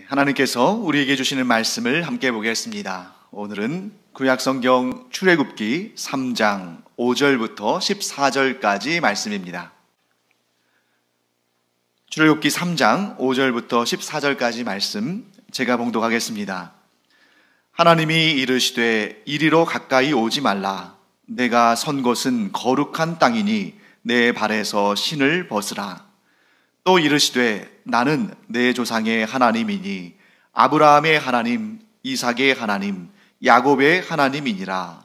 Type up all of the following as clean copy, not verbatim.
하나님께서 우리에게 주시는 말씀을 함께 보겠습니다. 오늘은 구약성경 출애굽기 3장 5절부터 14절까지 말씀입니다. 출애굽기 3장 5절부터 14절까지 말씀 제가 봉독하겠습니다. 하나님이 이르시되 이리로 가까이 오지 말라. 내가 선 곳은 거룩한 땅이니 내 발에서 신을 벗으라. 또 이르시되 나는 내 조상의 하나님이니 아브라함의 하나님, 이삭의 하나님, 야곱의 하나님이니라.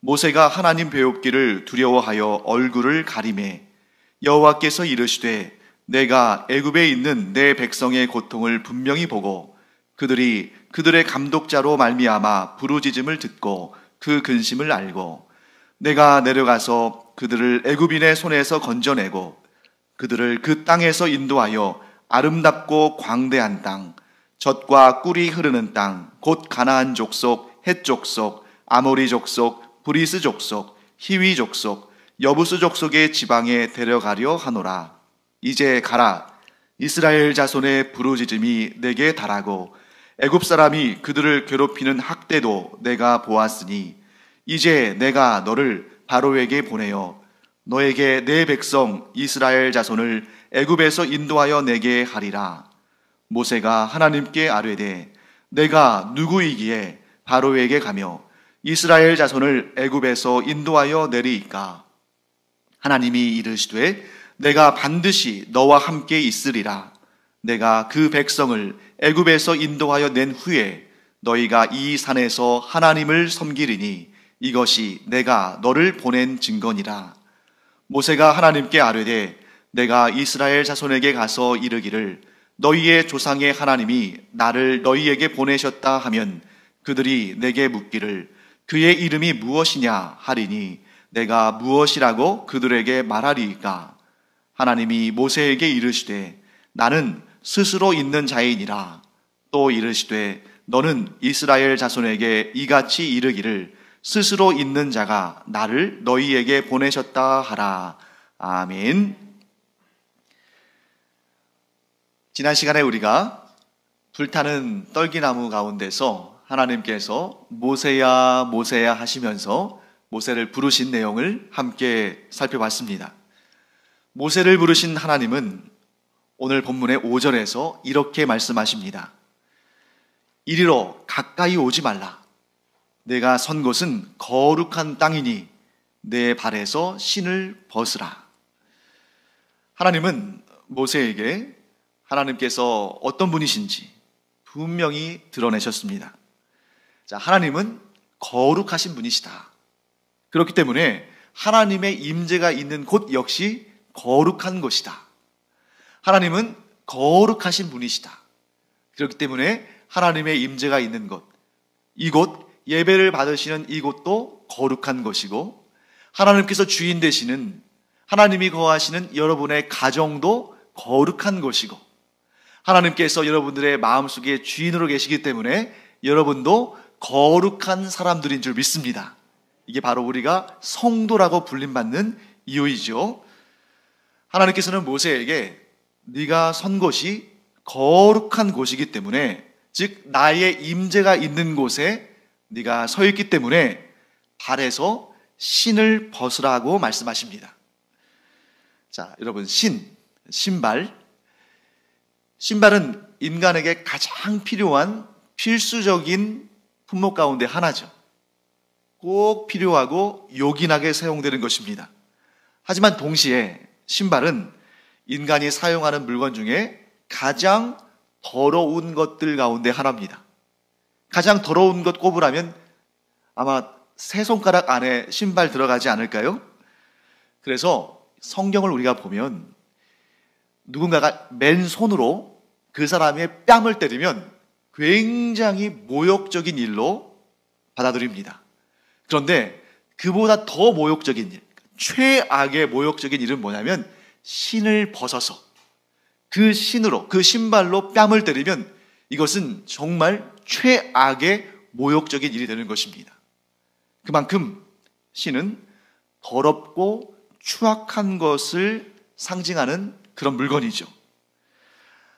모세가 하나님 배웁기를 두려워하여 얼굴을 가리매 여호와께서 이르시되 내가 애굽에 있는 내 백성의 고통을 분명히 보고 그들이 그들의 감독자로 말미암아 부르짖음을 듣고 그 근심을 알고 내가 내려가서 그들을 애굽인의 손에서 건져내고 그들을 그 땅에서 인도하여 아름답고 광대한 땅, 젖과 꿀이 흐르는 땅, 곧 가나안 족속, 헷 족속, 아모리 족속, 브리스 족속, 히위 족속, 여부스 족속의 지방에 데려가려 하노라. 이제 가라. 이스라엘 자손의 부르짖음이 내게 달하고 애굽 사람이 그들을 괴롭히는 학대도 내가 보았으니 이제 내가 너를 바로에게 보내어 너에게 내 백성 이스라엘 자손을 애굽에서 인도하여 내게 하리라. 모세가 하나님께 아뢰되 내가 누구이기에 바로에게 가며 이스라엘 자손을 애굽에서 인도하여 내리이까? 하나님이 이르시되 내가 반드시 너와 함께 있으리라. 내가 그 백성을 애굽에서 인도하여 낸 후에 너희가 이 산에서 하나님을 섬기리니 이것이 내가 너를 보낸 증거니라. 모세가 하나님께 아뢰되 내가 이스라엘 자손에게 가서 이르기를 너희의 조상의 하나님이 나를 너희에게 보내셨다 하면 그들이 내게 묻기를 그의 이름이 무엇이냐 하리니 내가 무엇이라고 그들에게 말하리이까? 하나님이 모세에게 이르시되 나는 스스로 있는 자이니라. 또 이르시되 너는 이스라엘 자손에게 이같이 이르기를 스스로 있는 자가 나를 너희에게 보내셨다 하라. 아멘. 지난 시간에 우리가 불타는 떨기나무 가운데서 하나님께서 모세야 모세야 하시면서 모세를 부르신 내용을 함께 살펴봤습니다. 모세를 부르신 하나님은 오늘 본문의 5절에서 이렇게 말씀하십니다. 이리로 가까이 오지 말라. 내가 선 곳은 거룩한 땅이니 내 발에서 신을 벗으라. 하나님은 모세에게 하나님께서 어떤 분이신지 분명히 드러내셨습니다. 자, 하나님은 거룩하신 분이시다. 그렇기 때문에 하나님의 임재가 있는 곳 역시 거룩한 곳이다. 하나님은 거룩하신 분이시다. 그렇기 때문에 하나님의 임재가 있는 곳, 이곳 예배를 받으시는 이곳도 거룩한 것이고 하나님께서 주인 되시는 하나님이 거하시는 여러분의 가정도 거룩한 것이고 하나님께서 여러분들의 마음속에 주인으로 계시기 때문에 여러분도 거룩한 사람들인 줄 믿습니다. 이게 바로 우리가 성도라고 불림받는 이유이죠. 하나님께서는 모세에게 네가 선 곳이 거룩한 곳이기 때문에 즉 나의 임재가 있는 곳에 네가 서 있기 때문에 발에서 신을 벗으라고 말씀하십니다. 자, 여러분 신발은 인간에게 가장 필요한 필수적인 품목 가운데 하나죠. 꼭 필요하고 요긴하게 사용되는 것입니다. 하지만 동시에 신발은 인간이 사용하는 물건 중에 가장 더러운 것들 가운데 하나입니다. 가장 더러운 것 꼽으라면 아마 세 손가락 안에 신발 들어가지 않을까요? 그래서 성경을 우리가 보면 누군가가 맨손으로 그 사람의 뺨을 때리면 굉장히 모욕적인 일로 받아들입니다. 그런데 그보다 더 모욕적인 일, 최악의 모욕적인 일은 뭐냐면 신을 벗어서 그 신으로, 그 신발로 뺨을 때리면 이것은 정말 최악의 모욕적인 일이 되는 것입니다. 그만큼 신은 더럽고 추악한 것을 상징하는 그런 물건이죠.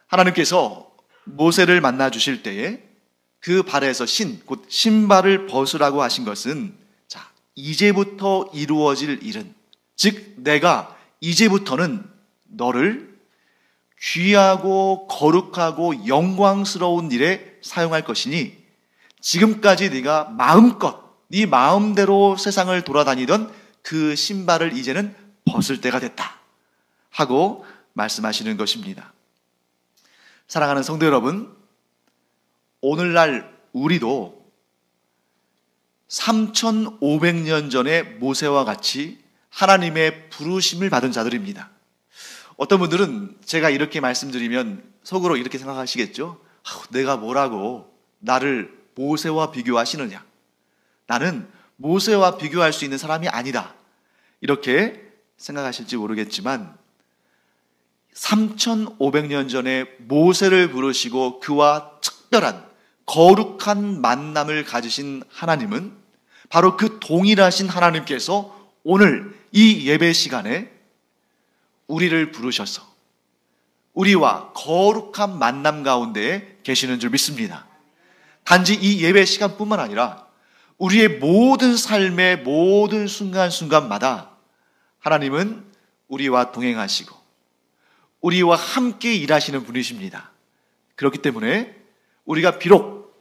하나님께서 모세를 만나 주실 때에 그 발에서 곧 신발을 벗으라고 하신 것은, 자, 이제부터 이루어질 일은, 즉 내가 이제부터는 너를 귀하고 거룩하고 영광스러운 일에 사용할 것이니 지금까지 네가 마음껏 네 마음대로 세상을 돌아다니던 그 신발을 이제는 벗을 때가 됐다 하고 말씀하시는 것입니다. 사랑하는 성도 여러분, 오늘날 우리도 3500년 전에 모세와 같이 하나님의 부르심을 받은 자들입니다. 어떤 분들은 제가 이렇게 말씀드리면 속으로 이렇게 생각하시겠죠? 내가 뭐라고 나를 모세와 비교하시느냐? 나는 모세와 비교할 수 있는 사람이 아니다. 이렇게 생각하실지 모르겠지만 3500년 전에 모세를 부르시고 그와 특별한 거룩한 만남을 가지신 하나님은 바로 그 동일하신 하나님께서 오늘 이 예배 시간에 우리를 부르셔서 우리와 거룩한 만남 가운데에 계시는 줄 믿습니다. 단지 이 예배 시간뿐만 아니라 우리의 모든 삶의 모든 순간순간마다 하나님은 우리와 동행하시고 우리와 함께 일하시는 분이십니다. 그렇기 때문에 우리가 비록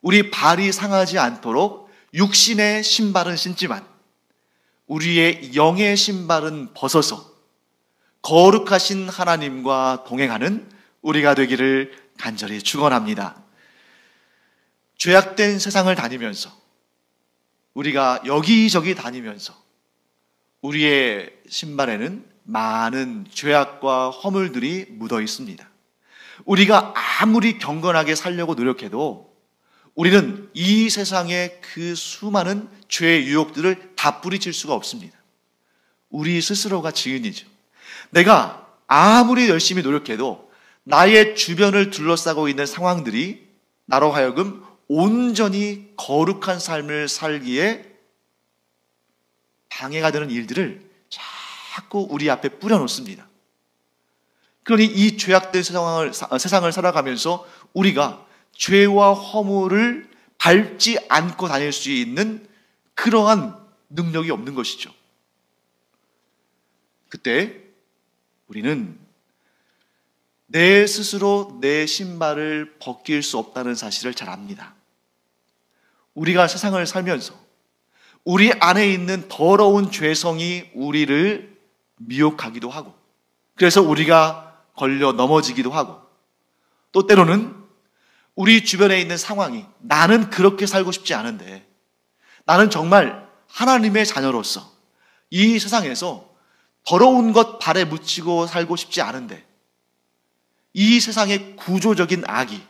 우리 발이 상하지 않도록 육신의 신발은 신지만 우리의 영의 신발은 벗어서 거룩하신 하나님과 동행하는 우리가 되기를 간절히 축원합니다. 죄악된 세상을 다니면서 우리가 여기저기 다니면서 우리의 신발에는 많은 죄악과 허물들이 묻어 있습니다. 우리가 아무리 경건하게 살려고 노력해도 우리는 이 세상의 그 수많은 죄의 유혹들을 다 뿌리칠 수가 없습니다. 우리 스스로가 증인이죠. 내가 아무리 열심히 노력해도 나의 주변을 둘러싸고 있는 상황들이 나로 하여금 온전히 거룩한 삶을 살기에 방해가 되는 일들을 자꾸 우리 앞에 뿌려놓습니다. 그러니 이 죄악된 세상을 살아가면서 우리가 죄와 허물을 밟지 않고 다닐 수 있는 그러한 능력이 없는 것이죠. 그때 우리는 내 스스로 내 신발을 벗길 수 없다는 사실을 잘 압니다. 우리가 세상을 살면서 우리 안에 있는 더러운 죄성이 우리를 미혹하기도 하고, 그래서 우리가 걸려 넘어지기도 하고, 또 때로는 우리 주변에 있는 상황이 나는 그렇게 살고 싶지 않은데, 나는 정말 하나님의 자녀로서 이 세상에서 더러운 것 발에 묻히고 살고 싶지 않은데, 이 세상의 구조적인 악이,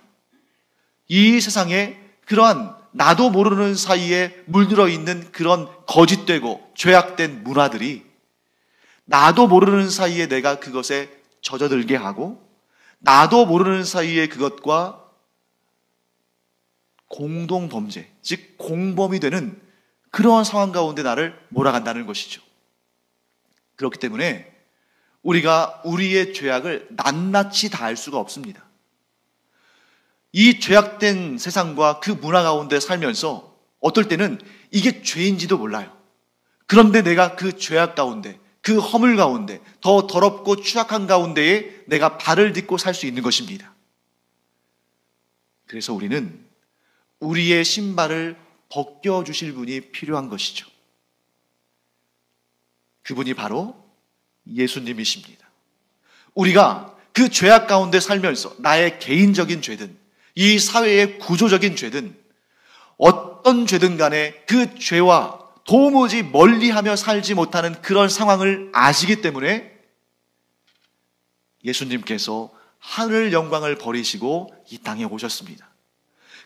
이 세상에 그러한 나도 모르는 사이에 물들어 있는 그런 거짓되고 죄악된 문화들이 나도 모르는 사이에 내가 그것에 젖어들게 하고, 나도 모르는 사이에 그것과 공동범죄, 즉 공범이 되는 그러한 상황 가운데 나를 몰아간다는 것이죠. 그렇기 때문에 우리가 우리의 죄악을 낱낱이 다 알 수가 없습니다. 이 죄악된 세상과 그 문화 가운데 살면서 어떨 때는 이게 죄인지도 몰라요. 그런데 내가 그 죄악 가운데, 그 허물 가운데, 더 더럽고 추악한 가운데에 내가 발을 딛고 살 수 있는 것입니다. 그래서 우리는 우리의 신발을 벗겨주실 분이 필요한 것이죠. 그분이 바로 예수님이십니다. 우리가 그 죄악 가운데 살면서 나의 개인적인 죄든 이 사회의 구조적인 죄든 어떤 죄든 간에 그 죄와 도무지 멀리하며 살지 못하는 그런 상황을 아시기 때문에 예수님께서 하늘 영광을 버리시고 이 땅에 오셨습니다.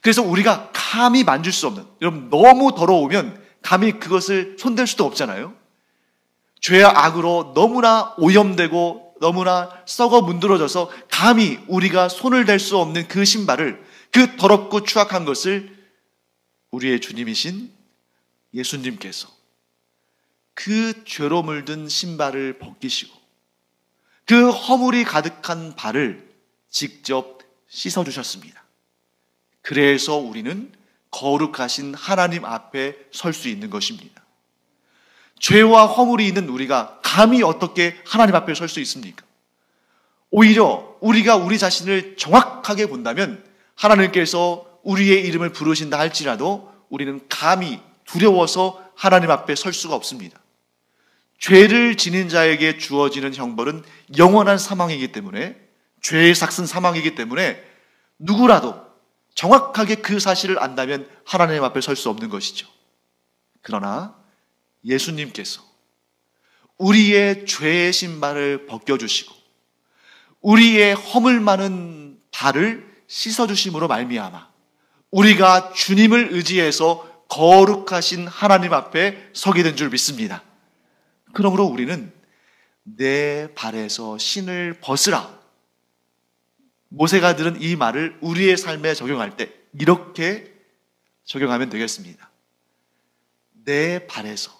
그래서 우리가 감히 만질 수 없는, 여러분 너무 더러우면 감히 그것을 손댈 수도 없잖아요. 죄와 악으로 너무나 오염되고 너무나 썩어 문드러져서 감히 우리가 손을 댈 수 없는 그 신발을, 그 더럽고 추악한 것을 우리의 주님이신 예수님께서 그 죄로 물든 신발을 벗기시고 그 허물이 가득한 발을 직접 씻어주셨습니다. 그래서 우리는 거룩하신 하나님 앞에 설 수 있는 것입니다. 죄와 허물이 있는 우리가 감히 어떻게 하나님 앞에 설 수 있습니까? 오히려 우리가 우리 자신을 정확하게 본다면 하나님께서 우리의 이름을 부르신다 할지라도 우리는 감히 두려워서 하나님 앞에 설 수가 없습니다. 죄를 지닌 자에게 주어지는 형벌은 영원한 사망이기 때문에, 죄의 삭은 사망이기 때문에 누구라도 정확하게 그 사실을 안다면 하나님 앞에 설 수 없는 것이죠. 그러나 예수님께서 우리의 죄의 신발을 벗겨주시고 우리의 허물 많은 발을 씻어주심으로 말미암아 우리가 주님을 의지해서 거룩하신 하나님 앞에 서게 된 줄 믿습니다. 그러므로 우리는 내 발에서 신을 벗으라. 모세가 들은 이 말을 우리의 삶에 적용할 때 이렇게 적용하면 되겠습니다. 내 발에서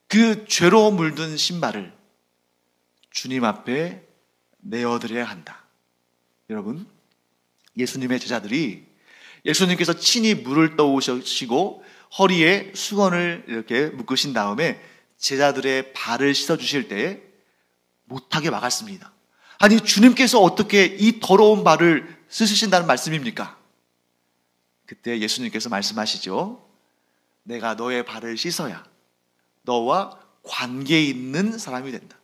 그 죄로 물든 신발을 주님 앞에 내어드려야 한다. 여러분, 예수님의 제자들이 예수님께서 친히 물을 떠오시고 허리에 수건을 이렇게 묶으신 다음에 제자들의 발을 씻어주실 때에 못하게 막았습니다. 아니, 주님께서 어떻게 이 더러운 발을 씻으신다는 말씀입니까? 그때 예수님께서 말씀하시죠. 내가 너의 발을 씻어야 너와 관계 있는 사람이 된다.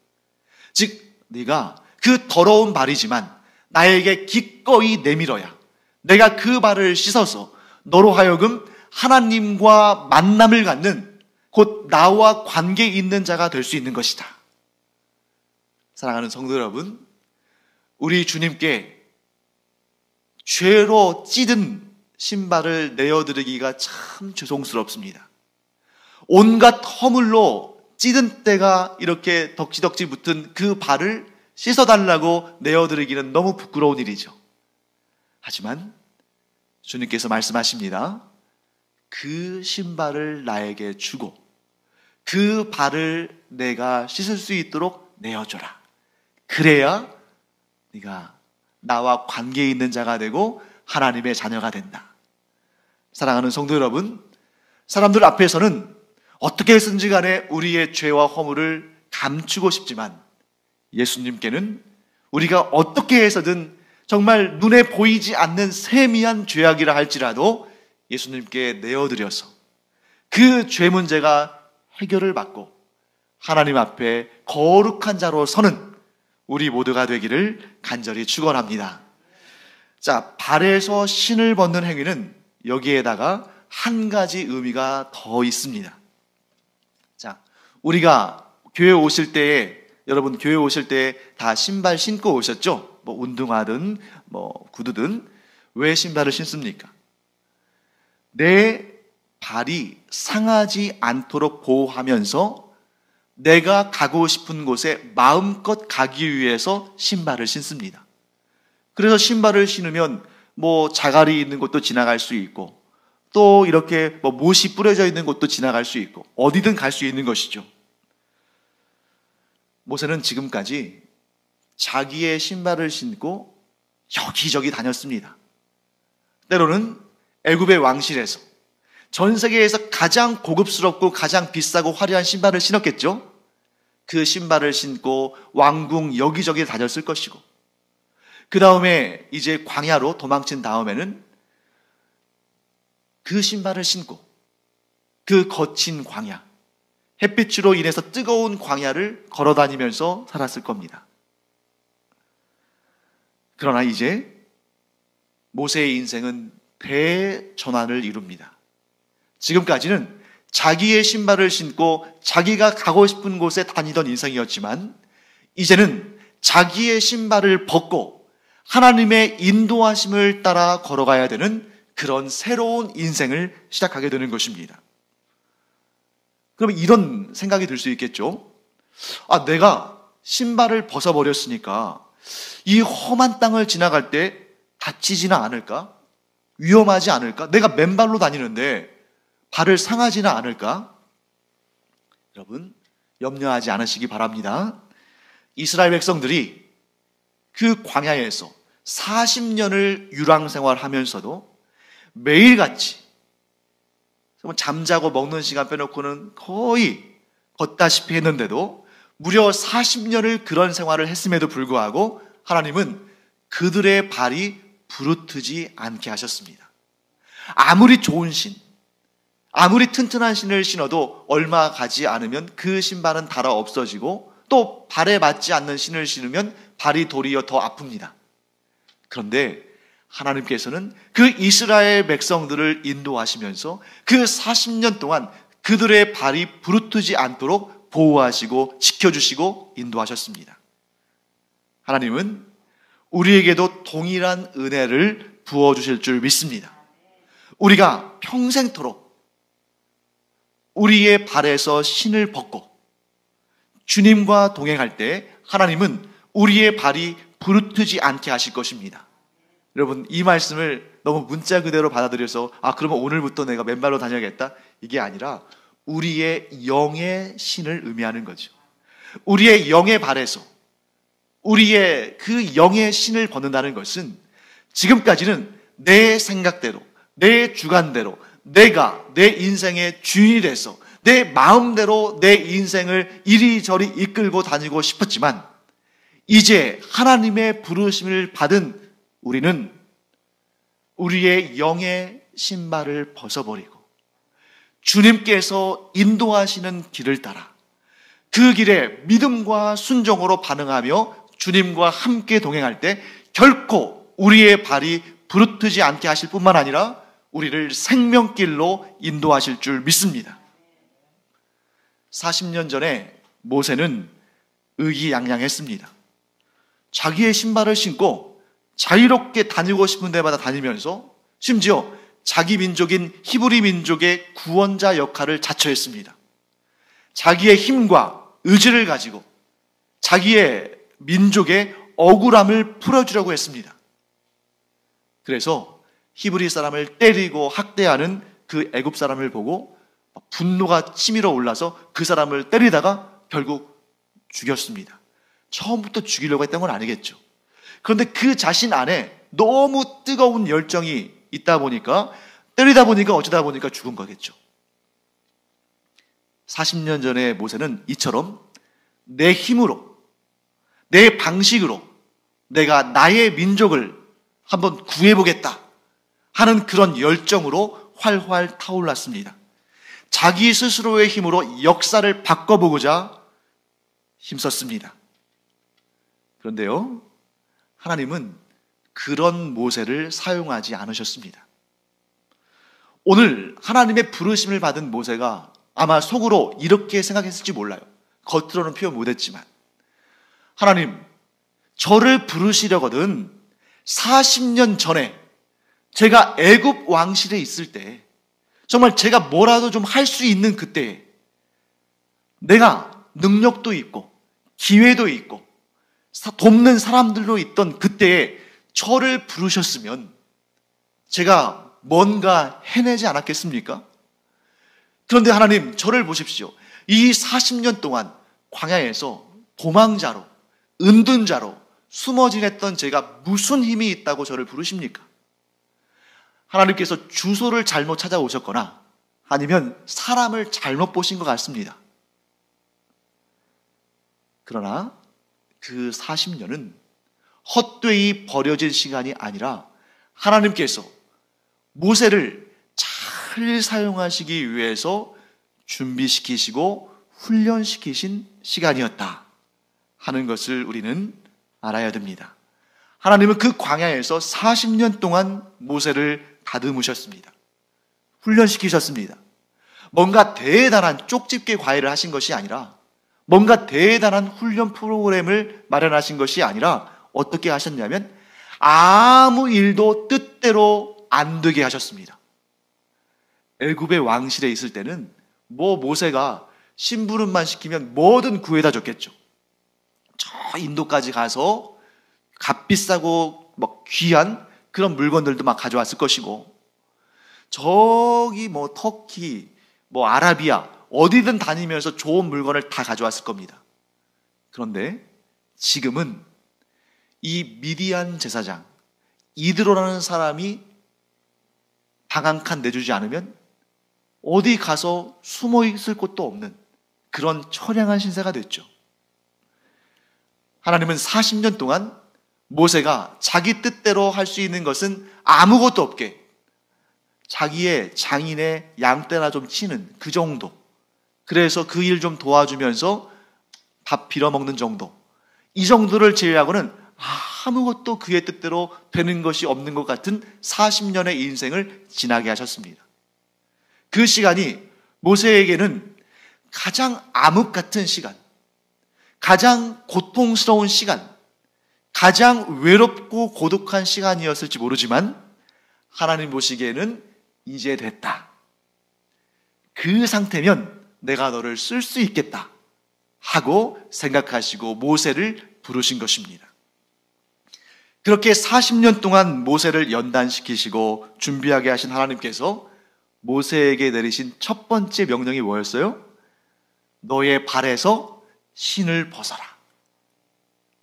즉, 네가 그 더러운 발이지만 나에게 기꺼이 내밀어야 내가 그 발을 씻어서 너로 하여금 하나님과 만남을 갖는, 곧 나와 관계 있는 자가 될 수 있는 것이다. 사랑하는 성도 여러분, 우리 주님께 죄로 찌든 신발을 내어드리기가 참 죄송스럽습니다. 온갖 허물로 찌든 때가 이렇게 덕지덕지 붙은 그 발을 씻어달라고 내어드리기는 너무 부끄러운 일이죠. 하지만 주님께서 말씀하십니다. 그 신발을 나에게 주고 그 발을 내가 씻을 수 있도록 내어줘라. 그래야 네가 나와 관계 있는 자가 되고 하나님의 자녀가 된다. 사랑하는 성도 여러분, 사람들 앞에서는 어떻게 해서든지 간에 우리의 죄와 허물을 감추고 싶지만 예수님께는 우리가 어떻게 해서든 정말 눈에 보이지 않는 세미한 죄악이라 할지라도 예수님께 내어드려서 그 죄 문제가 해결을 받고 하나님 앞에 거룩한 자로 서는 우리 모두가 되기를 간절히 축원합니다. 자, 발에서 신을 벗는 행위는 여기에다가 한 가지 의미가 더 있습니다. 자, 우리가 교회 오실 때에, 여러분 교회 오실 때 다 신발 신고 오셨죠? 뭐 운동화든 뭐 구두든. 왜 신발을 신습니까? 내 발이 상하지 않도록 보호하면서 내가 가고 싶은 곳에 마음껏 가기 위해서 신발을 신습니다. 그래서 신발을 신으면 뭐 자갈이 있는 곳도 지나갈 수 있고 또 이렇게 뭐 못이 뿌려져 있는 곳도 지나갈 수 있고 어디든 갈 수 있는 것이죠. 모세는 지금까지 자기의 신발을 신고 여기저기 다녔습니다. 때로는 애굽의 왕실에서 전 세계에서 가장 고급스럽고 가장 비싸고 화려한 신발을 신었겠죠. 그 신발을 신고 왕궁 여기저기 다녔을 것이고, 그 다음에 이제 광야로 도망친 다음에는 그 신발을 신고 그 거친 광야, 햇빛으로 인해서 뜨거운 광야를 걸어다니면서 살았을 겁니다. 그러나 이제 모세의 인생은 대전환을 이룹니다. 지금까지는 자기의 신발을 신고 자기가 가고 싶은 곳에 다니던 인생이었지만 이제는 자기의 신발을 벗고 하나님의 인도하심을 따라 걸어가야 되는 그런 새로운 인생을 시작하게 되는 것입니다. 그러면 이런 생각이 들 수 있겠죠. 아, 내가 신발을 벗어버렸으니까 이 험한 땅을 지나갈 때 다치지는 않을까? 위험하지 않을까? 내가 맨발로 다니는데 발을 상하지는 않을까? 여러분, 염려하지 않으시기 바랍니다. 이스라엘 백성들이 그 광야에서 40년을 유랑 생활하면서도 매일같이 잠자고 먹는 시간 빼놓고는 거의 걷다시피 했는데도 무려 40년을 그런 생활을 했음에도 불구하고 하나님은 그들의 발이 부르트지 않게 하셨습니다. 아무리 좋은 신, 아무리 튼튼한 신을 신어도 얼마 가지 않으면 그 신발은 닳아 없어지고 또 발에 맞지 않는 신을 신으면 발이 도리어 더 아픕니다. 그런데 하나님께서는 그 이스라엘 백성들을 인도하시면서 그 40년 동안 그들의 발이 부르트지 않도록 보호하시고 지켜주시고 인도하셨습니다. 하나님은 우리에게도 동일한 은혜를 부어주실 줄 믿습니다. 우리가 평생토록 우리의 발에서 신을 벗고 주님과 동행할 때 하나님은 우리의 발이 부르트지 않게 하실 것입니다. 여러분, 이 말씀을 너무 문자 그대로 받아들여서 그러면 오늘부터 내가 맨발로 다녀야겠다, 이게 아니라 우리의 영의 신을 의미하는 거죠. 우리의 영의 발에서 우리의 그 영의 신을 벗는다는 것은 지금까지는 내 생각대로, 내 주관대로 내가 내 인생의 주인이 돼서 내 마음대로 내 인생을 이리저리 이끌고 다니고 싶었지만, 이제 하나님의 부르심을 받은 우리는 우리의 영의 신발을 벗어버리고 주님께서 인도하시는 길을 따라 그 길에 믿음과 순종으로 반응하며 주님과 함께 동행할 때 결코 우리의 발이 부르트지 않게 하실 뿐만 아니라 우리를 생명길로 인도하실 줄 믿습니다. 40년 전에 모세는 의기양양했습니다. 자기의 신발을 신고 자유롭게 다니고 싶은 데마다 다니면서 심지어 자기 민족인 히브리 민족의 구원자 역할을 자처했습니다. 자기의 힘과 의지를 가지고 자기의 민족의 억울함을 풀어주려고 했습니다. 그래서 히브리 사람을 때리고 학대하는 그 애굽 사람을 보고 분노가 치밀어 올라서 그 사람을 때리다가 결국 죽였습니다. 처음부터 죽이려고 했던 건 아니겠죠. 그런데 그 자신 안에 너무 뜨거운 열정이 있다 보니까 때리다 보니까 어쩌다 보니까 죽은 거겠죠. 40년 전에 모세는 이처럼 내 힘으로, 내 방식으로 내가 나의 민족을 한번 구해보겠다 하는 그런 열정으로 활활 타올랐습니다. 자기 스스로의 힘으로 역사를 바꿔보고자 힘썼습니다. 그런데요, 하나님은 그런 모세를 사용하지 않으셨습니다. 오늘 하나님의 부르심을 받은 모세가 아마 속으로 이렇게 생각했을지 몰라요. 겉으로는 표현 못했지만, 하나님, 저를 부르시려거든 40년 전에 제가 애굽 왕실에 있을 때, 정말 제가 뭐라도 좀 할 수 있는 그때에 내가 능력도 있고 기회도 있고 돕는 사람들도 있던 그때에 저를 부르셨으면 제가 뭔가 해내지 않았겠습니까? 그런데 하나님, 저를 보십시오. 이 40년 동안 광야에서 도망자로, 은둔자로 숨어 지냈던 제가 무슨 힘이 있다고 저를 부르십니까? 하나님께서 주소를 잘못 찾아오셨거나 아니면 사람을 잘못 보신 것 같습니다. 그러나 그 40년은 헛되이 버려진 시간이 아니라 하나님께서 모세를 잘 사용하시기 위해서 준비시키시고 훈련시키신 시간이었다 하는 것을 우리는 알아야 됩니다. 하나님은 그 광야에서 40년 동안 모세를 다듬으셨습니다. 훈련시키셨습니다. 뭔가 대단한 쪽집게 과외를 하신 것이 아니라, 뭔가 대단한 훈련 프로그램을 마련하신 것이 아니라 어떻게 하셨냐면 아무 일도 뜻대로 안 되게 하셨습니다. 애굽의 왕실에 있을 때는 모세가 심부름만 시키면 뭐든 구해다 줬겠죠. 저 인도까지 가서 값비싸고 귀한 그런 물건들도 막 가져왔을 것이고, 저기 터키, 아라비아 어디든 다니면서 좋은 물건을 다 가져왔을 겁니다. 그런데 지금은 이 미디안 제사장, 이드로라는 사람이 방 한 칸 내주지 않으면 어디 가서 숨어 있을 곳도 없는 그런 처량한 신세가 됐죠. 하나님은 40년 동안 모세가 자기 뜻대로 할 수 있는 것은 아무것도 없게 자기의 장인의 양떼나 좀 치는 그 정도, 그래서 그 일 좀 도와주면서 밥 빌어먹는 정도, 이 정도를 제외하고는 아무것도 그의 뜻대로 되는 것이 없는 것 같은 40년의 인생을 지나게 하셨습니다. 그 시간이 모세에게는 가장 암흑 같은 시간, 가장 고통스러운 시간, 가장 외롭고 고독한 시간이었을지 모르지만 하나님 보시기에는 이제 됐다. 그 상태면 내가 너를 쓸 수 있겠다 하고 생각하시고 모세를 부르신 것입니다. 그렇게 40년 동안 모세를 연단시키시고 준비하게 하신 하나님께서 모세에게 내리신 첫 번째 명령이 뭐였어요? 너의 발에서 신을 벗어라.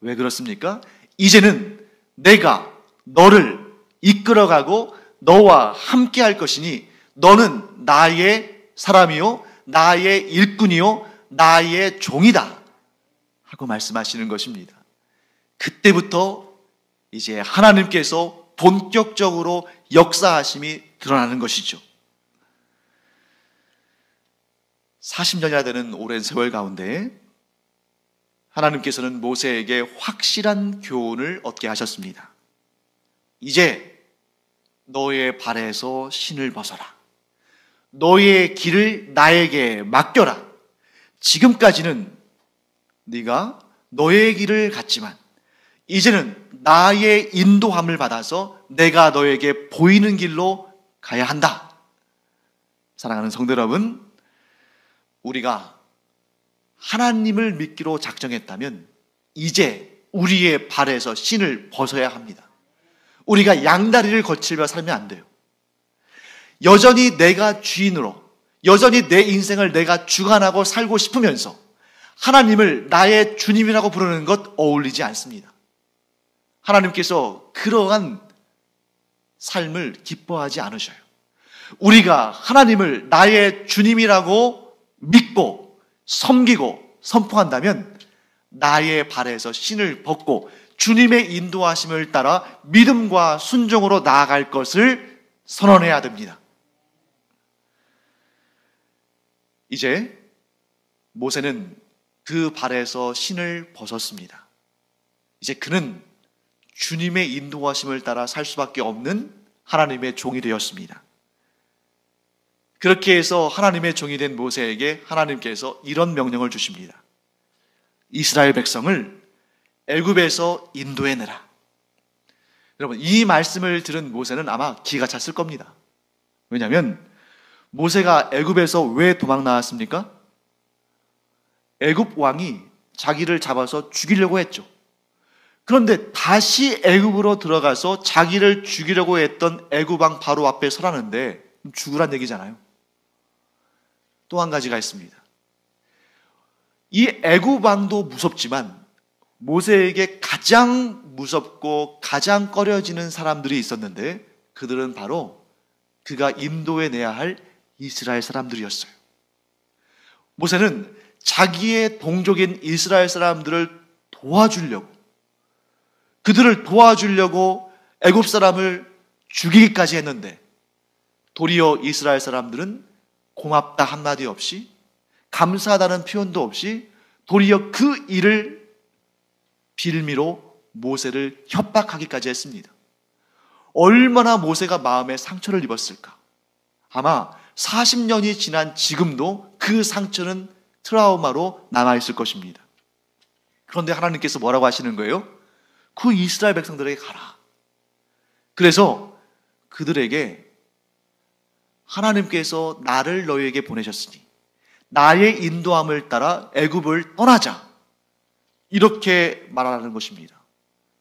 왜 그렇습니까? 이제는 내가 너를 이끌어가고 너와 함께 할 것이니 너는 나의 사람이요, 나의 일꾼이요, 나의 종이다 하고 말씀하시는 것입니다. 그때부터 이제 하나님께서 본격적으로 역사하심이 드러나는 것이죠. 40년이나 되는 오랜 세월 가운데 하나님께서는 모세에게 확실한 교훈을 얻게 하셨습니다. 이제 너의 발에서 신을 벗어라. 너의 길을 나에게 맡겨라. 지금까지는 네가 너의 길을 갔지만 이제는 나의 인도함을 받아서 내가 너에게 보이는 길로 가야 한다. 사랑하는 성도 여러분, 우리가 하나님을 믿기로 작정했다면 이제 우리의 발에서 신을 벗어야 합니다. 우리가 양다리를 거치며 살면 안 돼요. 여전히 내가 주인으로, 여전히 내 인생을 내가 주관하고 살고 싶으면서 하나님을 나의 주님이라고 부르는 것 어울리지 않습니다. 하나님께서 그러한 삶을 기뻐하지 않으셔요. 우리가 하나님을 나의 주님이라고 믿고 섬기고 선포한다면 나의 발에서 신을 벗고 주님의 인도하심을 따라 믿음과 순종으로 나아갈 것을 선언해야 됩니다. 이제 모세는 그 발에서 신을 벗었습니다. 이제 그는 주님의 인도하심을 따라 살 수밖에 없는 하나님의 종이 되었습니다. 그렇게 해서 하나님의 종이 된 모세에게 하나님께서 이런 명령을 주십니다. 이스라엘 백성을 애굽에서 인도해내라. 여러분, 이 말씀을 들은 모세는 아마 기가 찼을 겁니다. 왜냐하면 모세가 애굽에서 왜 도망 나왔습니까? 애굽 왕이 자기를 잡아서 죽이려고 했죠. 그런데 다시 애굽으로 들어가서 자기를 죽이려고 했던 애굽 왕 바로 앞에 서라는데 죽으란 얘기잖아요. 또 한 가지가 있습니다. 이 애굽 왕도 무섭지만 모세에게 가장 무섭고 가장 꺼려지는 사람들이 있었는데 그들은 바로 그가 인도해내야 할 이스라엘 사람들이었어요. 모세는 자기의 동족인 이스라엘 사람들을 도와주려고, 그들을 도와주려고 애굽 사람을 죽이기까지 했는데 도리어 이스라엘 사람들은 고맙다 한마디 없이, 감사하다는 표현도 없이 도리어 그 일을 빌미로 모세를 협박하기까지 했습니다. 얼마나 모세가 마음에 상처를 입었을까? 아마 40년이 지난 지금도 그 상처는 트라우마로 남아있을 것입니다. 그런데 하나님께서 뭐라고 하시는 거예요? 그 이스라엘 백성들에게 가라. 그래서 그들에게 하나님께서 나를 너희에게 보내셨으니 나의 인도함을 따라 애굽을 떠나자, 이렇게 말하는 것입니다.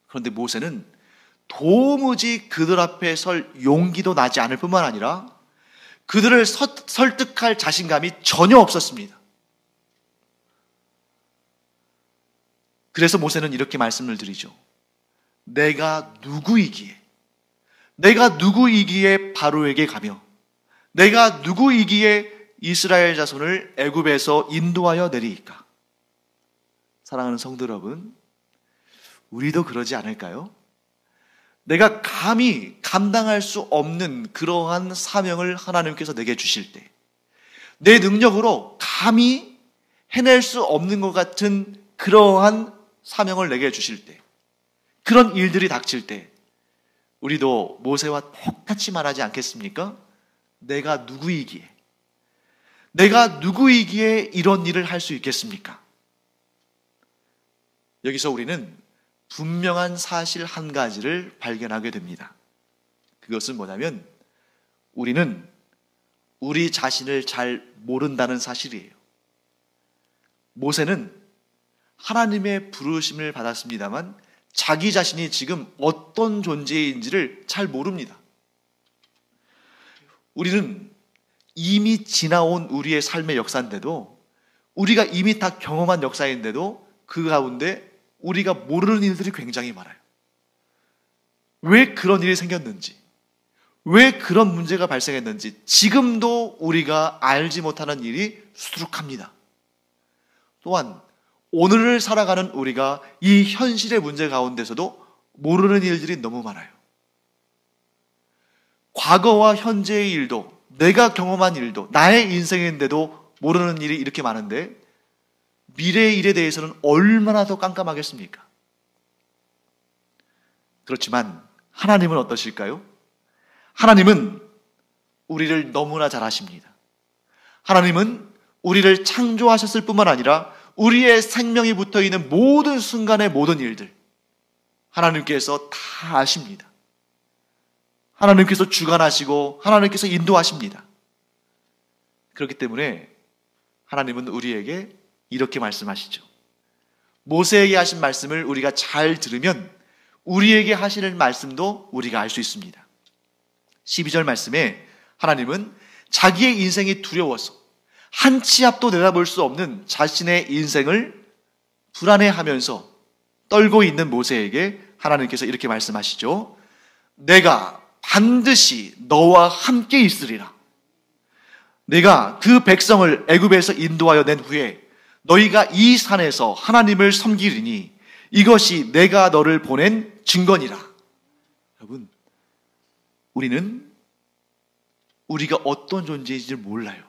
그런데 모세는 도무지 그들 앞에 설 용기도 나지 않을 뿐만 아니라 그들을 설득할 자신감이 전혀 없었습니다. 그래서 모세는 이렇게 말씀을 드리죠. 내가 누구이기에 내가 누구이기에 바로에게 가며 내가 누구이기에 이스라엘 자손을 애굽에서 인도하여 내리이까? 사랑하는 성도 여러분, 우리도 그러지 않을까요? 내가 감히 감당할 수 없는 그러한 사명을 하나님께서 내게 주실 때, 내 능력으로 감히 해낼 수 없는 것 같은 그러한 사명을 내게 주실 때, 그런 일들이 닥칠 때 우리도 모세와 똑같이 말하지 않겠습니까? 내가 누구이기에 이런 일을 할 수 있겠습니까? 여기서 우리는 분명한 사실 한 가지를 발견하게 됩니다. 그것은 뭐냐면 우리는 우리 자신을 잘 모른다는 사실이에요. 모세는 하나님의 부르심을 받았습니다만 자기 자신이 지금 어떤 존재인지를 잘 모릅니다. 우리는 이미 지나온 우리의 삶의 역사인데도, 우리가 이미 다 경험한 역사인데도 그 가운데 우리가 모르는 일들이 굉장히 많아요. 왜 그런 일이 생겼는지, 왜 그런 문제가 발생했는지 지금도 우리가 알지 못하는 일이 수두룩합니다. 또한 오늘을 살아가는 우리가 이 현실의 문제 가운데서도 모르는 일들이 너무 많아요. 과거와 현재의 일도, 내가 경험한 일도, 나의 인생인데도 모르는 일이 이렇게 많은데 미래의 일에 대해서는 얼마나 더 깜깜하겠습니까? 그렇지만 하나님은 어떠실까요? 하나님은 우리를 너무나 잘 아십니다. 하나님은 우리를 창조하셨을 뿐만 아니라 우리의 생명이 붙어있는 모든 순간의 모든 일들 하나님께서 다 아십니다. 하나님께서 주관하시고 하나님께서 인도하십니다. 그렇기 때문에 하나님은 우리에게 이렇게 말씀하시죠. 모세에게 하신 말씀을 우리가 잘 들으면 우리에게 하시는 말씀도 우리가 알 수 있습니다. 12절 말씀에 하나님은 자기의 인생이 두려워서 한 치 앞도 내다볼 수 없는 자신의 인생을 불안해하면서 떨고 있는 모세에게 하나님께서 이렇게 말씀하시죠. 내가 반드시 너와 함께 있으리라. 내가 그 백성을 애굽에서 인도하여 낸 후에 너희가 이 산에서 하나님을 섬기리니 이것이 내가 너를 보낸 증거니라. 여러분, 우리는 우리가 어떤 존재인지 몰라요.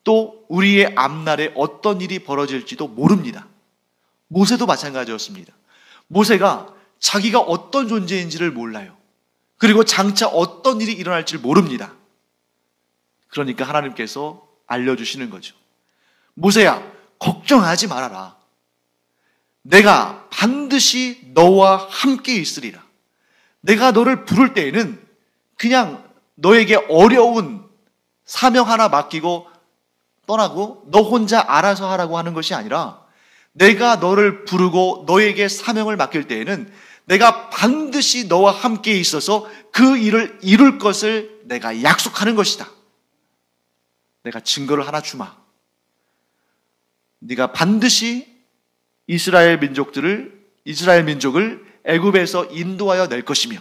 또 우리의 앞날에 어떤 일이 벌어질지도 모릅니다. 모세도 마찬가지였습니다. 모세가 자기가 어떤 존재인지를 몰라요. 그리고 장차 어떤 일이 일어날지를 모릅니다. 그러니까 하나님께서 알려주시는 거죠. 모세야, 걱정하지 말아라. 내가 반드시 너와 함께 있으리라. 내가 너를 부를 때에는 그냥 너에게 어려운 사명 하나 맡기고 떠나고 너 혼자 알아서 하라고 하는 것이 아니라 내가 너를 부르고 너에게 사명을 맡길 때에는 내가 반드시 너와 함께 있어서 그 일을 이룰 것을 내가 약속하는 것이다. 내가 증거를 하나 주마. 네가 반드시 이스라엘 민족을 애굽에서 인도하여 낼 것이며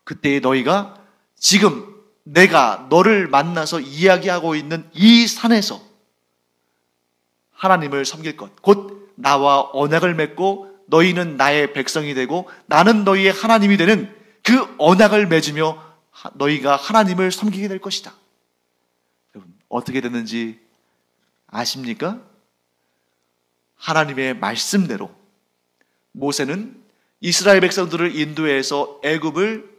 그때 너희가 지금 내가 너를 만나서 이야기하고 있는 이 산에서 하나님을 섬길 것, 곧 나와 언약을 맺고 너희는 나의 백성이 되고 나는 너희의 하나님이 되는 그 언약을 맺으며 너희가 하나님을 섬기게 될 것이다. 여러분, 어떻게 됐는지 아십니까? 하나님의 말씀대로 모세는 이스라엘 백성들을 인도해서 애굽을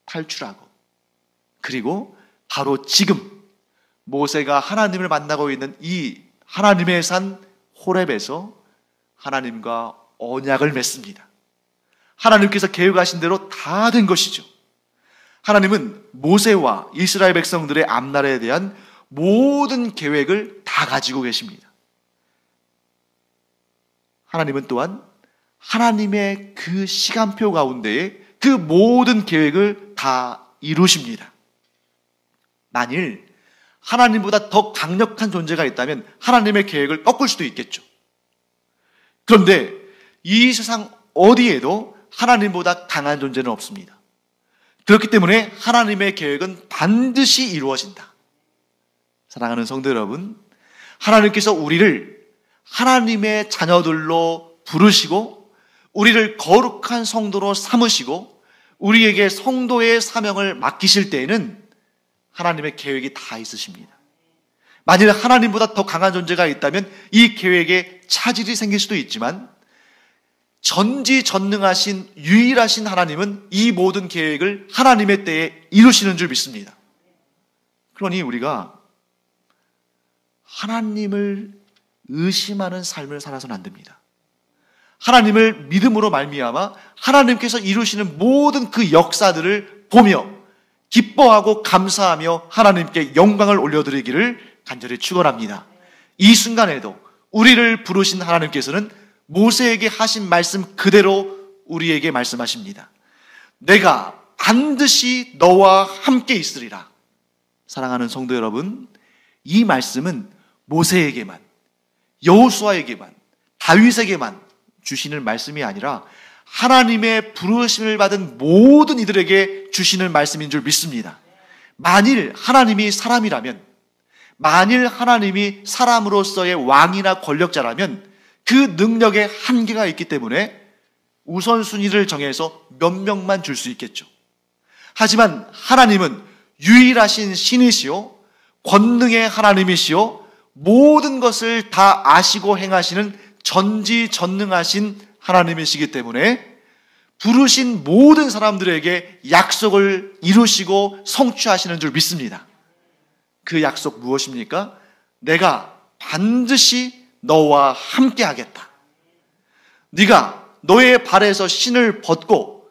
탈출하고, 그리고 바로 지금 모세가 하나님을 만나고 있는 이 하나님의 산 호렙에서 하나님과 언약을 맺습니다. 하나님께서 계획하신 대로 다 된 것이죠. 하나님은 모세와 이스라엘 백성들의 앞날에 대한 모든 계획을 다 가지고 계십니다. 하나님은 또한 하나님의 그 시간표 가운데에 그 모든 계획을 다 이루십니다. 만일 하나님보다 더 강력한 존재가 있다면 하나님의 계획을 꺾을 수도 있겠죠. 그런데 이 세상 어디에도 하나님보다 강한 존재는 없습니다. 그렇기 때문에 하나님의 계획은 반드시 이루어진다. 사랑하는 성도 여러분, 하나님께서 우리를 하나님의 자녀들로 부르시고 우리를 거룩한 성도로 삼으시고 우리에게 성도의 사명을 맡기실 때에는 하나님의 계획이 다 있으십니다. 만일 하나님보다 더 강한 존재가 있다면 이 계획에 차질이 생길 수도 있지만 전지전능하신 유일하신 하나님은 이 모든 계획을 하나님의 때에 이루시는 줄 믿습니다. 그러니 우리가 하나님을 의심하는 삶을 살아서는 안 됩니다. 하나님을 믿음으로 말미암아 하나님께서 이루시는 모든 그 역사들을 보며 기뻐하고 감사하며 하나님께 영광을 올려드리기를 간절히 축원합니다. 이 순간에도 우리를 부르신 하나님께서는 모세에게 하신 말씀 그대로 우리에게 말씀하십니다. 내가 반드시 너와 함께 있으리라. 사랑하는 성도 여러분, 이 말씀은 모세에게만, 여호수아에게만, 다윗에게만 주시는 말씀이 아니라 하나님의 부르심을 받은 모든 이들에게 주시는 말씀인 줄 믿습니다. 만일 하나님이 사람이라면, 만일 하나님이 사람으로서의 왕이나 권력자라면 그 능력에 한계가 있기 때문에 우선순위를 정해서 몇 명만 줄 수 있겠죠. 하지만 하나님은 유일하신 신이시요 권능의 하나님이시요 모든 것을 다 아시고 행하시는 전지전능하신 하나님이시기 때문에 부르신 모든 사람들에게 약속을 이루시고 성취하시는 줄 믿습니다. 그 약속 무엇입니까? 내가 반드시 너와 함께 하겠다. 네가 너의 발에서 신을 벗고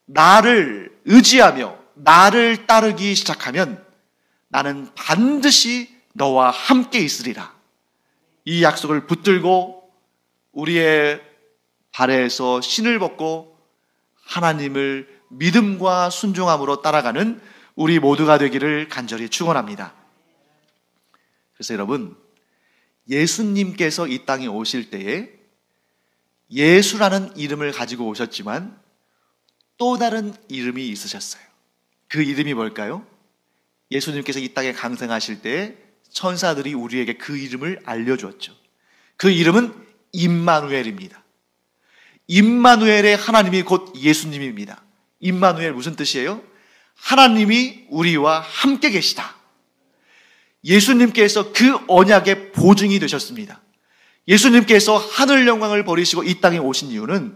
나를 의지하며 나를 따르기 시작하면 나는 반드시 너와 함께 있으리라. 이 약속을 붙들고 우리의 발에서 신을 벗고 하나님을 믿음과 순종함으로 따라가는 우리 모두가 되기를 간절히 축원합니다. 그래서 여러분, 예수님께서 이 땅에 오실 때에 예수라는 이름을 가지고 오셨지만 또 다른 이름이 있으셨어요. 그 이름이 뭘까요? 예수님께서 이 땅에 강생하실 때에 천사들이 우리에게 그 이름을 알려주었죠. 그 이름은 임마누엘입니다. 임마누엘의 하나님이 곧 예수님입니다. 임마누엘 무슨 뜻이에요? 하나님이 우리와 함께 계시다. 예수님께서 그 언약의 보증이 되셨습니다. 예수님께서 하늘 영광을 버리시고 이 땅에 오신 이유는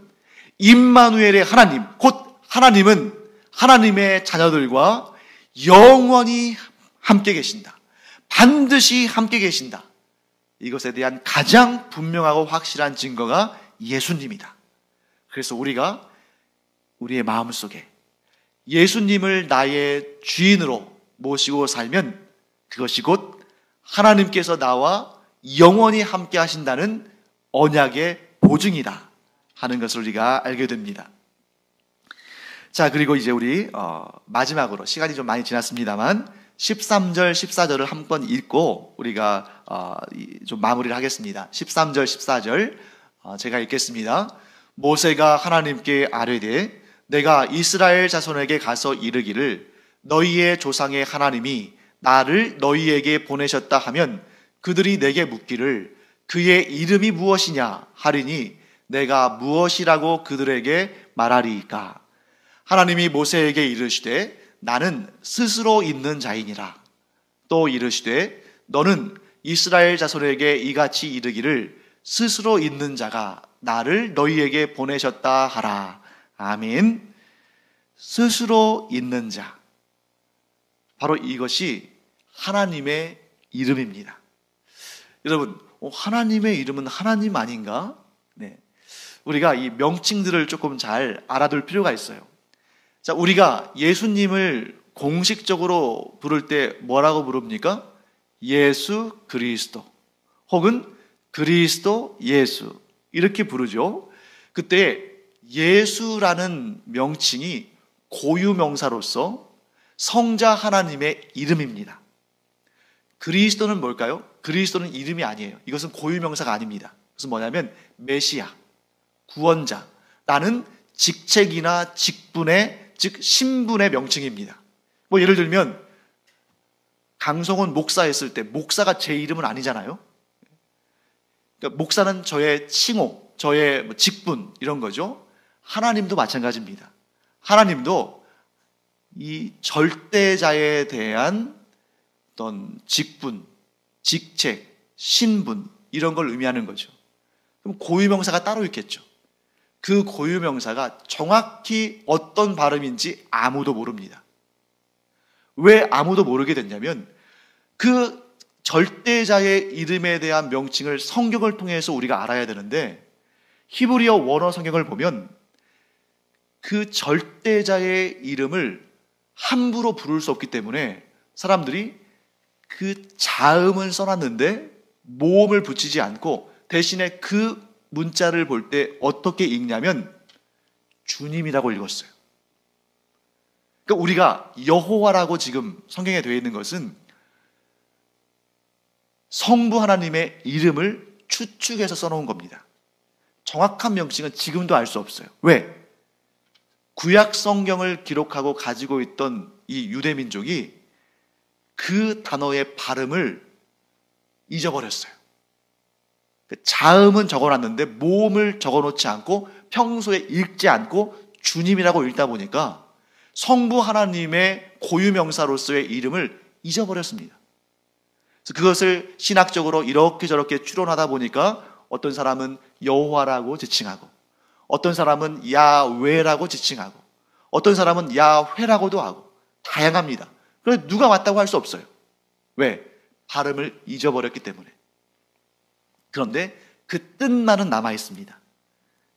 임마누엘의 하나님, 곧 하나님은 하나님의 자녀들과 영원히 함께 계신다. 반드시 함께 계신다. 이것에 대한 가장 분명하고 확실한 증거가 예수님이다. 그래서 우리가 우리의 마음속에 예수님을 나의 주인으로 모시고 살면 그것이 곧 하나님께서 나와 영원히 함께 하신다는 언약의 보증이다 하는 것을 우리가 알게 됩니다. 자, 그리고 이제 우리 마지막으로 시간이 좀 많이 지났습니다만 13절, 14절을 한번 읽고 우리가 좀 마무리를 하겠습니다. 13절, 14절 제가 읽겠습니다. 모세가 하나님께 아뢰되 내가 이스라엘 자손에게 가서 이르기를 너희의 조상의 하나님이 나를 너희에게 보내셨다 하면 그들이 내게 묻기를 그의 이름이 무엇이냐 하리니 내가 무엇이라고 그들에게 말하리이까. 하나님이 모세에게 이르시되 나는 스스로 있는 자이니라. 또 이르시되 너는 이스라엘 자손에게 이같이 이르기를 스스로 있는 자가 나를 너희에게 보내셨다 하라. 아멘. 스스로 있는 자, 바로 이것이 하나님의 이름입니다. 여러분, 하나님의 이름은 하나님 아닌가? 네. 우리가 이 명칭들을 조금 잘 알아둘 필요가 있어요. 자, 우리가 예수님을 공식적으로 부를 때 뭐라고 부릅니까? 예수 그리스도 혹은 그리스도 예수 이렇게 부르죠. 그때 예수라는 명칭이 고유명사로서 성자 하나님의 이름입니다. 그리스도는 뭘까요? 그리스도는 이름이 아니에요. 이것은 고유명사가 아닙니다. 그래서 뭐냐면 메시아, 구원자라는 직책이나 직분의 즉 신분의 명칭입니다. 뭐 예를 들면 강성원 목사였을 때 목사가 제 이름은 아니잖아요. 그러니까 목사는 저의 칭호, 저의 직분 이런 거죠. 하나님도 마찬가지입니다. 하나님도 이 절대자에 대한 어떤 직분, 직책, 신분 이런 걸 의미하는 거죠. 그럼 고유명사가 따로 있겠죠. 그 고유명사가 정확히 어떤 발음인지 아무도 모릅니다. 왜 아무도 모르게 됐냐면 그 절대자의 이름에 대한 명칭을 성경을 통해서 우리가 알아야 되는데 히브리어 원어 성경을 보면 그 절대자의 이름을 함부로 부를 수 없기 때문에 사람들이 그 자음은 써놨는데 모음을 붙이지 않고 대신에 그 문자를 볼 때 어떻게 읽냐면 주님이라고 읽었어요. 그러니까 우리가 여호와라고 지금 성경에 되어 있는 것은 성부 하나님의 이름을 추측해서 써놓은 겁니다. 정확한 명칭은 지금도 알 수 없어요. 왜? 구약 성경을 기록하고 가지고 있던 이 유대 민족이 그 단어의 발음을 잊어버렸어요. 자음은 적어놨는데 모음을 적어놓지 않고 평소에 읽지 않고 주님이라고 읽다 보니까 성부 하나님의 고유명사로서의 이름을 잊어버렸습니다. 그래서 그것을 신학적으로 이렇게 저렇게 추론하다 보니까 어떤 사람은 여호와라고 지칭하고 어떤 사람은 야외라고 지칭하고 어떤 사람은 야훼라고도 하고 다양합니다. 그런데 누가 맞다고 할 수 없어요. 왜? 발음을 잊어버렸기 때문에. 그런데 그 뜻만은 남아 있습니다.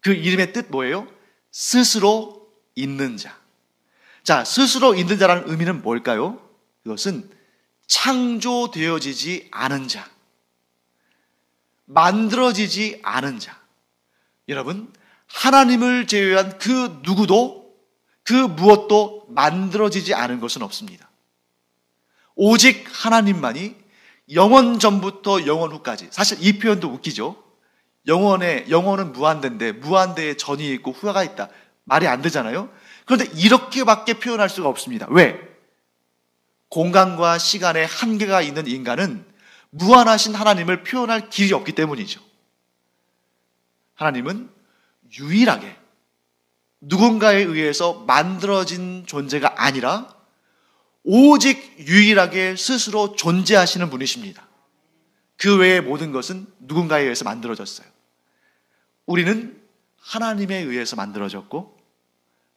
그 이름의 뜻 뭐예요? 스스로 있는 자. 자, 스스로 있는 자라는 의미는 뭘까요? 그것은 창조되어지지 않은 자, 만들어지지 않은 자. 여러분, 하나님을 제외한 그 누구도 그 무엇도 만들어지지 않은 것은 없습니다. 오직 하나님만이 영원 전부터 영원 후까지. 사실 이 표현도 웃기죠. 영원은 무한대인데 무한대에 전이 있고 후가 있다. 말이 안 되잖아요. 그런데 이렇게밖에 표현할 수가 없습니다. 왜? 공간과 시간에 한계가 있는 인간은 무한하신 하나님을 표현할 길이 없기 때문이죠. 하나님은 유일하게 누군가에 의해서 만들어진 존재가 아니라 오직 유일하게 스스로 존재하시는 분이십니다. 그 외의 모든 것은 누군가에 의해서 만들어졌어요. 우리는 하나님에 의해서 만들어졌고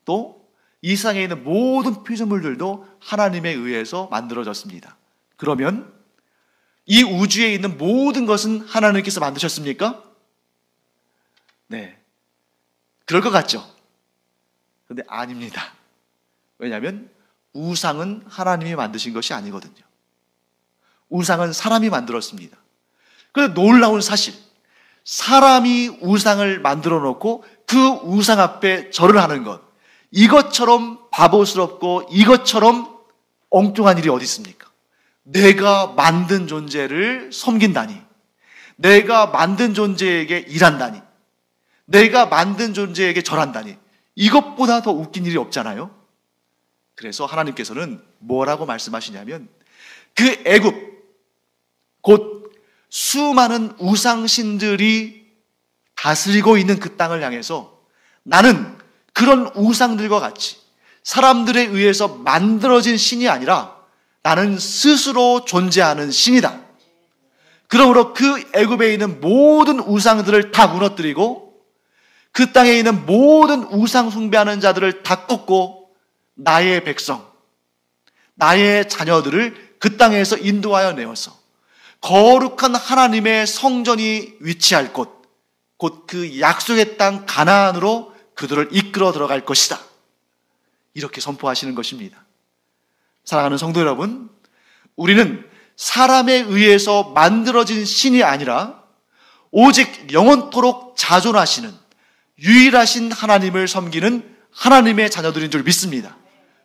또 이 세상에 있는 모든 피조물들도 하나님에 의해서 만들어졌습니다. 그러면 이 우주에 있는 모든 것은 하나님께서 만드셨습니까? 네, 그럴 것 같죠? 그런데 아닙니다. 왜냐하면 우상은 하나님이 만드신 것이 아니거든요. 우상은 사람이 만들었습니다. 그런데 놀라운 사실, 사람이 우상을 만들어 놓고 그 우상 앞에 절을 하는 것, 이것처럼 바보스럽고 이것처럼 엉뚱한 일이 어디 있습니까? 내가 만든 존재를 섬긴다니, 내가 만든 존재에게 일한다니, 내가 만든 존재에게 절한다니, 이것보다 더 웃긴 일이 없잖아요. 그래서 하나님께서는 뭐라고 말씀하시냐면 그 애굽, 곧 수많은 우상신들이 다스리고 있는 그 땅을 향해서 나는 그런 우상들과 같이 사람들에 의해서 만들어진 신이 아니라 나는 스스로 존재하는 신이다. 그러므로 그 애굽에 있는 모든 우상들을 다 무너뜨리고 그 땅에 있는 모든 우상 숭배하는 자들을 다 꺾고 나의 백성, 나의 자녀들을 그 땅에서 인도하여 내어서 거룩한 하나님의 성전이 위치할 곳, 곧 그 약속의 땅 가나안으로 그들을 이끌어 들어갈 것이다. 이렇게 선포하시는 것입니다. 사랑하는 성도 여러분, 우리는 사람에 의해서 만들어진 신이 아니라 오직 영원토록 자존하시는 유일하신 하나님을 섬기는 하나님의 자녀들인 줄 믿습니다.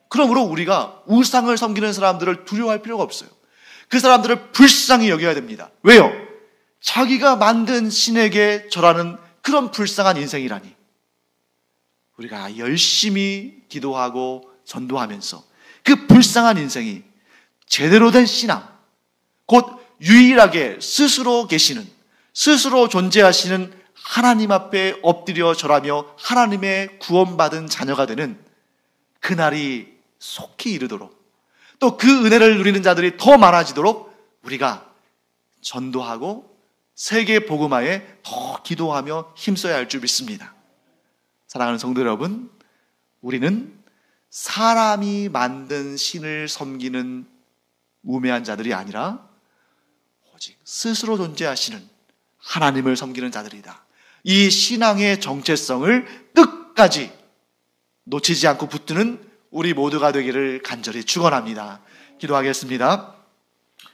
그러므로 우리가 우상을 섬기는 사람들을 두려워할 필요가 없어요. 그 사람들을 불쌍히 여겨야 됩니다. 왜요? 자기가 만든 신에게 절하는 그런 불쌍한 인생이라니. 우리가 열심히 기도하고 전도하면서 그 불쌍한 인생이 제대로 된 신앙, 곧 유일하게 스스로 계시는, 스스로 존재하시는 하나님 앞에 엎드려 절하며 하나님의 구원받은 자녀가 되는 그날이 속히 이르도록, 또 그 은혜를 누리는 자들이 더 많아지도록 우리가 전도하고 세계 복음화에 더 기도하며 힘써야 할 줄 믿습니다. 사랑하는 성도 여러분, 우리는 사람이 만든 신을 섬기는 우매한 자들이 아니라 오직 스스로 존재하시는 하나님을 섬기는 자들이다. 이 신앙의 정체성을 끝까지 놓치지 않고 붙드는 우리 모두가 되기를 간절히 축원합니다. 기도하겠습니다.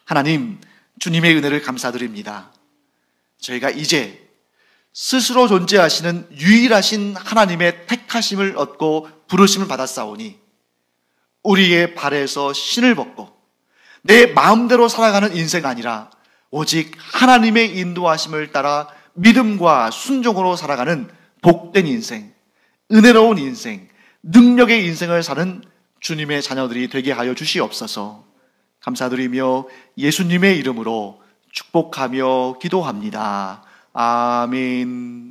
하나님, 주님의 은혜를 감사드립니다. 저희가 이제 스스로 존재하시는 유일하신 하나님의 택하심을 얻고 부르심을 받았사오니 우리의 발에서 신을 벗고 내 마음대로 살아가는 인생 아니라 오직 하나님의 인도하심을 따라 믿음과 순종으로 살아가는 복된 인생, 은혜로운 인생, 능력의 인생을 사는 주님의 자녀들이 되게 하여 주시옵소서. 감사드리며 예수님의 이름으로 축복하며 기도합니다. 아멘.